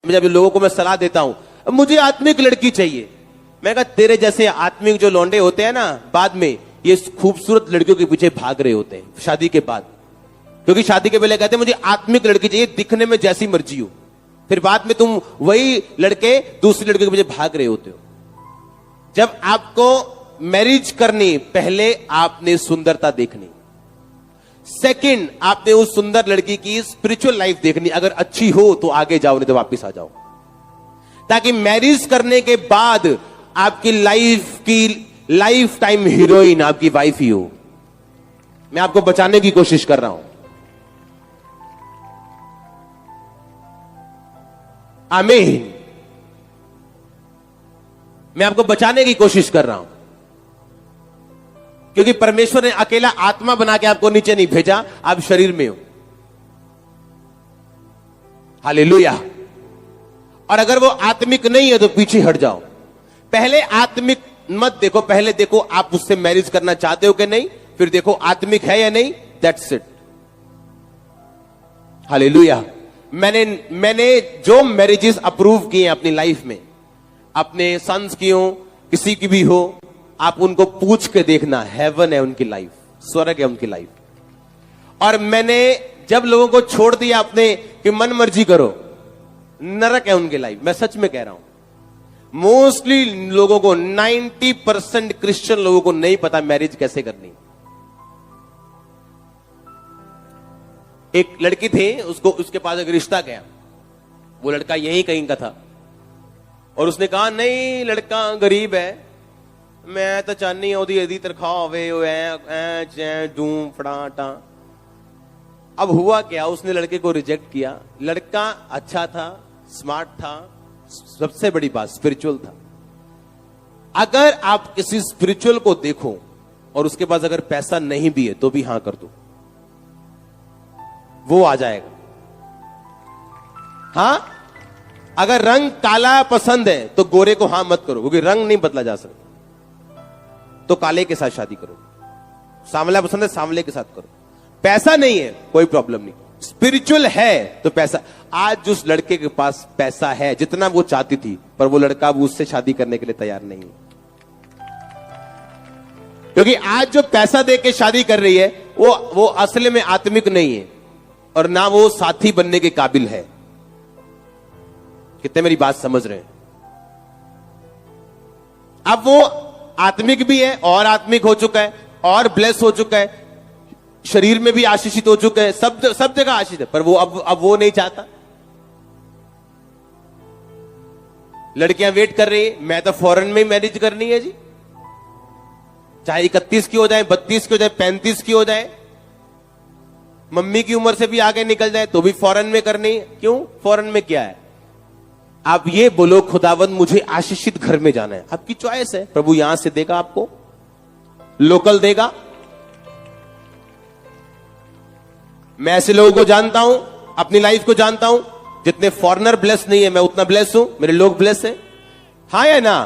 जब लोगों को मैं सलाह देता हूं मुझे आत्मिक लड़की चाहिए, मैं कहा तेरे जैसे आत्मिक जो लौंडे होते हैं ना, बाद में ये खूबसूरत लड़कियों के पीछे भाग रहे होते हैं शादी के बाद। क्योंकि शादी के पहले कहते हैं मुझे आत्मिक लड़की चाहिए, दिखने में जैसी मर्जी हो, फिर बाद में तुम वही लड़के दूसरी लड़कियों के पीछे भाग रहे होते हो। जब आपको मैरिज करनी, पहले आपने सुंदरता देखनी, सेकंड आपने उस सुंदर लड़की की स्पिरिचुअल लाइफ देखनी, अगर अच्छी हो तो आगे जाओ, नहीं तो वापस आ जाओ, ताकि मैरिज करने के बाद आपकी लाइफ टाइम हीरोइन आपकी वाइफ ही हो। मैं आपको बचाने की कोशिश कर रहा हूं। आमीन। मैं आपको बचाने की कोशिश कर रहा हूं, क्योंकि परमेश्वर ने अकेला आत्मा बना के आपको नीचे नहीं भेजा, आप शरीर में हो। हालेलुया। और अगर वो आत्मिक नहीं है तो पीछे हट जाओ। पहले आत्मिक मत देखो, पहले देखो आप उससे मैरिज करना चाहते हो कि नहीं, फिर देखो आत्मिक है या नहीं। That's it. हालेलुया। मैंने जो मैरिजेस अप्रूव किए अपनी लाइफ में, अपने सन्स की हो, किसी की भी हो, आप उनको पूछ के देखना, हेवन है उनकी लाइफ, स्वर्ग है उनकी लाइफ। और मैंने जब लोगों को छोड़ दिया अपने कि मन मर्जी करो, नरक है उनकी लाइफ। मैं सच में कह रहा हूं, मोस्टली लोगों को 90% क्रिश्चियन लोगों को नहीं पता मैरिज कैसे करनी। एक लड़की थी, उसके पास एक रिश्ता गया, वो लड़का यही कहीं का था, और उसने कहा नहीं लड़का गरीब है, मैं तो चाहनी हूं यदि तनख्वाह होवे डूं फड़ाटा। अब हुआ क्या, उसने लड़के को रिजेक्ट किया। लड़का अच्छा था, स्मार्ट था, सबसे बड़ी बात स्पिरिचुअल था। अगर आप किसी स्पिरिचुअल को देखो और उसके पास अगर पैसा नहीं भी है तो भी हां कर दो, वो आ जाएगा। हां, अगर रंग काला पसंद है तो गोरे को हां मत करो, क्योंकि रंग नहीं बदला जा सकता, तो काले के साथ शादी करो। सांवला पसंद है, सांवले के साथ करो। पैसा नहीं है कोई प्रॉब्लम नहीं, स्पिरिचुअल है तो पैसा। आज उस लड़के के पास पैसा है जितना वो चाहती थी, पर वो लड़का वो उससे शादी करने के लिए तैयार नहीं है, क्योंकि आज जो पैसा दे के शादी कर रही है वो असली में आत्मिक नहीं है, और ना वो साथी बनने के काबिल है। कितने मेरी बात समझ रहे हैं? अब वो आत्मिक भी है और आत्मिक हो चुका है और ब्लेस हो चुका है, शरीर में भी आशीषित हो चुका है, सब जगह आशीष है, पर वो अब वो नहीं चाहता। लड़कियां वेट कर रही है, मैं तो फॉरेन में मैरिज करनी है जी, चाहे 31 की हो जाए, 32 की हो जाए, 35 की हो जाए, मम्मी की उम्र से भी आगे निकल जाए तो भी फॉरेन में करनी है। क्यों? फॉरेन में क्या है? आप ये बोलो खुदावंद मुझे आशीषित घर में जाना है, आपकी चॉइस है, प्रभु यहां से देगा आपको, लोकल देगा। मैं ऐसे लोगों को जानता हूं, अपनी लाइफ को जानता हूं, जितने फॉरेनर ब्लेस नहीं है मैं उतना ब्लेस हूं, मेरे लोग ब्लेस हैं। हाँ या ना?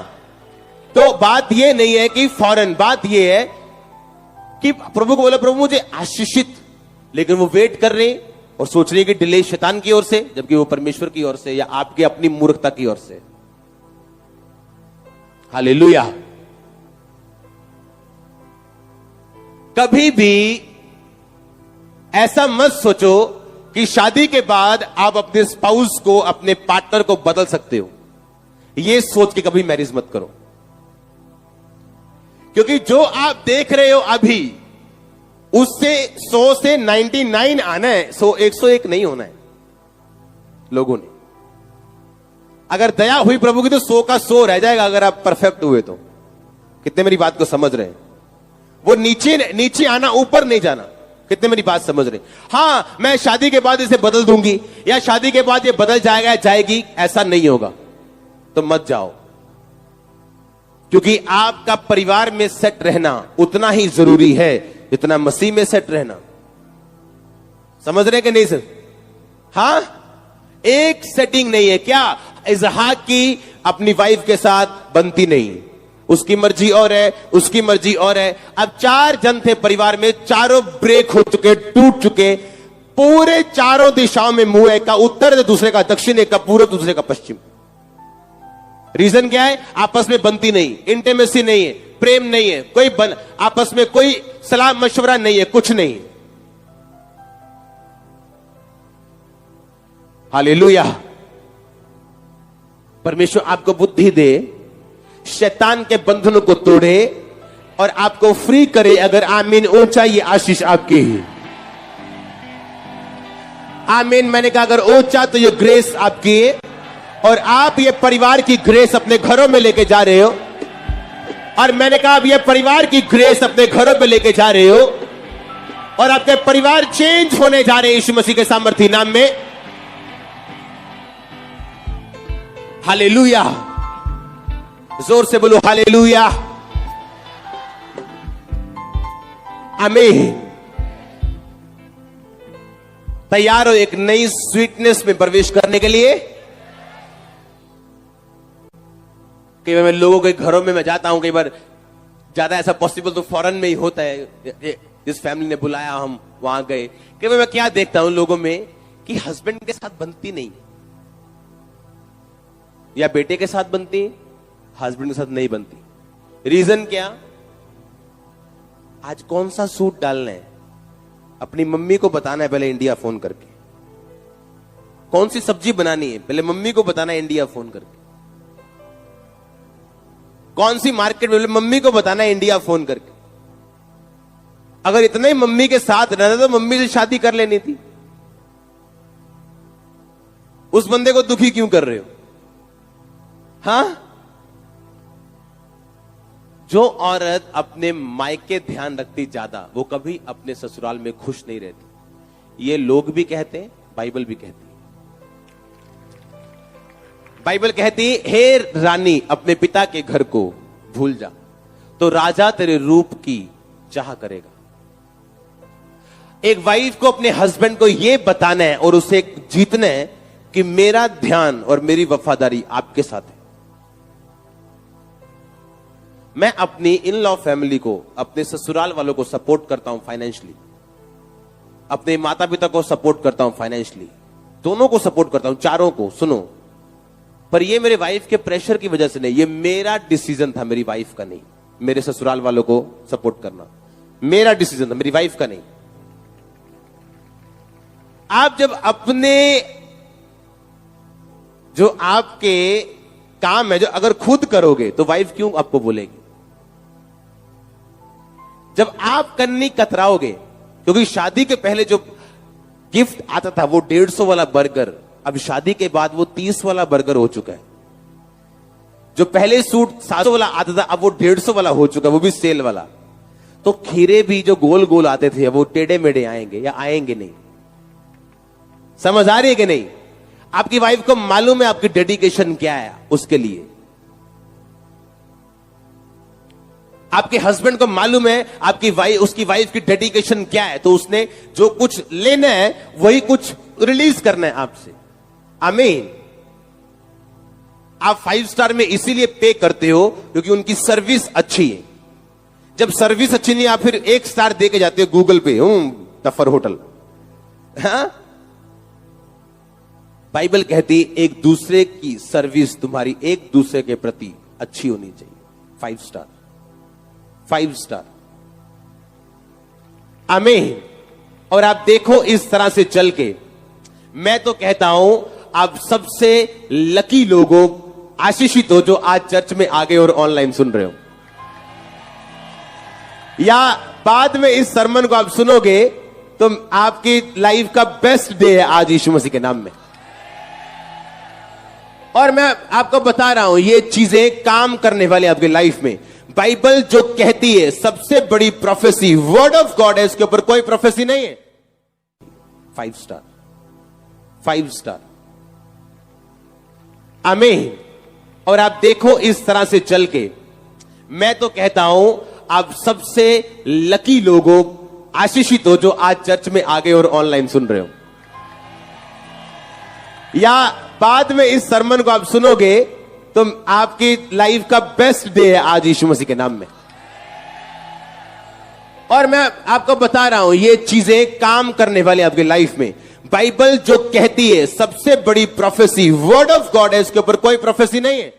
तो बात यह नहीं है कि फॉरेन, बात यह है कि प्रभु को बोला प्रभु मुझे आशीषित, लेकिन वो वेट कर रहे हैं और सोच रही है कि डिले शैतान की ओर से, जबकि वो परमेश्वर की ओर से या आपकी अपनी मूर्खता की ओर से। हालेलुया। कभी भी ऐसा मत सोचो कि शादी के बाद आप अपने स्पाउस को, अपने पार्टनर को बदल सकते हो। यह सोच के कभी मैरिज मत करो, क्योंकि जो आप देख रहे हो अभी, उससे 100 से 99 आना है, 101 नहीं होना है। लोगों ने अगर दया हुई प्रभु की तो 100 का 100 रह जाएगा, अगर आप परफेक्ट हुए तो। कितने मेरी बात को समझ रहे हैं? वो नीचे आना, ऊपर नहीं जाना। कितने मेरी बात समझ रहे? हां, मैं शादी के बाद इसे बदल दूंगी या शादी के बाद ये बदल जाएगा जाएगी, ऐसा नहीं होगा, तो मत जाओ। क्योंकि आपका परिवार में सेट रहना उतना ही जरूरी है जितना मसीह में सेट रहना। समझ रहे कि नहीं सर? हां, एक सेटिंग नहीं है। क्या इसहाक की अपनी वाइफ के साथ बनती नहीं, उसकी मर्जी और है, उसकी मर्जी और है। अब 4 जन थे परिवार में, चारों ब्रेक हो चुके, टूट चुके, पूरे चारों दिशाओं में मुंह, एक का उत्तर दूसरे का दक्षिण, एक का पूर्व दूसरे का पश्चिम। रीजन क्या है? आपस में बनती नहीं, इंटीमेसी नहीं है, प्रेम नहीं है, आपस में कोई सलाह मशवरा नहीं है, कुछ नहीं है। हालेलुया। परमेश्वर आपको बुद्धि दे, शैतान के बंधनों को तोड़े और आपको फ्री करे। अगर आमीन ऊंचा, ये आशीष आपकी ही। आमीन। मैंने कहा अगर ऊंचा तो ये ग्रेस आपकी है, और आप ये परिवार की ग्रेस अपने घरों में लेके जा रहे हो। और मैंने कहा आप ये परिवार की ग्रेस अपने घरों में लेके जा रहे हो, और आपके परिवार चेंज होने जा रहे हैं यीशु मसीह के सामर्थी नाम में। हालेलुया। जोर से बोलो हालेलुया। आमीन। तैयार हो एक नई स्वीटनेस में प्रवेश करने के लिए? कई बार मैं लोगों के घरों में मैं जाता हूं, कई बार ज्यादा ऐसा पॉसिबल तो फॉरेन में ही होता है। जिस फैमिली ने बुलाया हम वहां गए। कई बार मैं क्या देखता हूं लोगों में कि हस्बैंड के साथ बनती नहीं, या बेटे के साथ बनती, हस्बैंड के साथ नहीं बनती। रीजन क्या? आज कौन सा सूट डालना है अपनी मम्मी को बताना है पहले इंडिया फोन करके। कौन सी सब्जी बनानी है पहले मम्मी को बताना है इंडिया फोन करके। कौन सी मार्केट में मम्मी को बताना है इंडिया फोन करके। अगर इतना ही मम्मी के साथ रहना तो मम्मी से शादी कर लेनी थी। उस बंदे को दुखी क्यों कर रहे हो? हां? जो औरत अपने मायके ध्यान रखती ज्यादा, वो कभी अपने ससुराल में खुश नहीं रहती। ये लोग भी कहते हैं, बाइबल भी कहती है। बाइबल कहती है, हे रानी अपने पिता के घर को भूल जा, तो राजा तेरे रूप की चाह करेगा। एक वाइफ को अपने हस्बैंड को यह बताना है और उसे जीतना है कि मेरा ध्यान और मेरी वफादारी आपके साथ है। मैं अपनी इन लॉ फैमिली को, अपने ससुराल वालों को सपोर्ट करता हूं फाइनेंशियली, अपने माता पिता को सपोर्ट करता हूं फाइनेंशियली, दोनों को सपोर्ट करता हूं, चारों को। सुनो, पर ये मेरे वाइफ के प्रेशर की वजह से नहीं, ये मेरा डिसीजन था, मेरी वाइफ का नहीं। मेरे ससुराल वालों को सपोर्ट करना मेरा डिसीजन था, मेरी वाइफ का नहीं। आप जब अपने जो आपके काम है, जो अगर खुद करोगे तो वाइफ क्यों आपको बोलेगी? जब आप करनी कतराओगे, क्योंकि शादी के पहले जो गिफ्ट आता था वो 150 वाला बर्गर, अब शादी के बाद वो 30 वाला बर्गर हो चुका है। जो पहले सूट 700 वाला आता था, अब वो 150 वाला हो चुका है, वो भी सेल वाला। तो खीरे भी जो गोल गोल आते थे वो टेढ़े मेढ़े आएंगे या आएंगे नहीं। समझ आ रही है कि नहीं? आपकी वाइफ को मालूम है आपकी डेडिकेशन क्या है उसके लिए। आपके हस्बैंड को मालूम है आपकी वाइफ, उसकी वाइफ की डेडिकेशन क्या है, तो उसने जो कुछ लेना है वही कुछ रिलीज करना है आपसे। आमीन। आप 5 स्टार में इसीलिए पे करते हो क्योंकि उनकी सर्विस अच्छी है। जब सर्विस अच्छी नहीं, आप फिर 1 स्टार दे के जाते हो गूगल पे, टफर होटल। हाँ? बाइबल कहती एक दूसरे की सर्विस तुम्हारी एक दूसरे के प्रति अच्छी होनी चाहिए। 5 स्टार, 5 स्टार। आमीन। और आप देखो इस तरह से चल के, मैं तो कहता हूं आप सबसे लकी लोगों, आशीषित हो जो आज चर्च में आ गए और ऑनलाइन सुन रहे हो, या बाद में इस सरमन को आप सुनोगे तो आपकी लाइफ का बेस्ट डे है आज यीशु मसीह के नाम में। और मैं आपको बता रहा हूं ये चीजें काम करने वाली आपकी लाइफ में। बाइबल जो कहती है सबसे बड़ी प्रोफेसी वर्ड ऑफ गॉड है, इसके ऊपर कोई प्रोफेसी नहीं है। 5 स्टार, 5 स्टार। आमीन। और आप देखो इस तरह से चल के, मैं तो कहता हूं आप सबसे लकी लोगों, आशीषित हो जो आज चर्च में आ गए और ऑनलाइन सुन रहे हो, या बाद में इस सरमन को आप सुनोगे तो आपकी लाइफ का बेस्ट डे है आज यीशु मसीह के नाम में। और मैं आपको बता रहा हूं ये चीजें काम करने वाली आपकी लाइफ में। बाइबल जो कहती है सबसे बड़ी प्रोफेसी वर्ड ऑफ गॉड है, इसके ऊपर कोई प्रोफेसी नहीं है।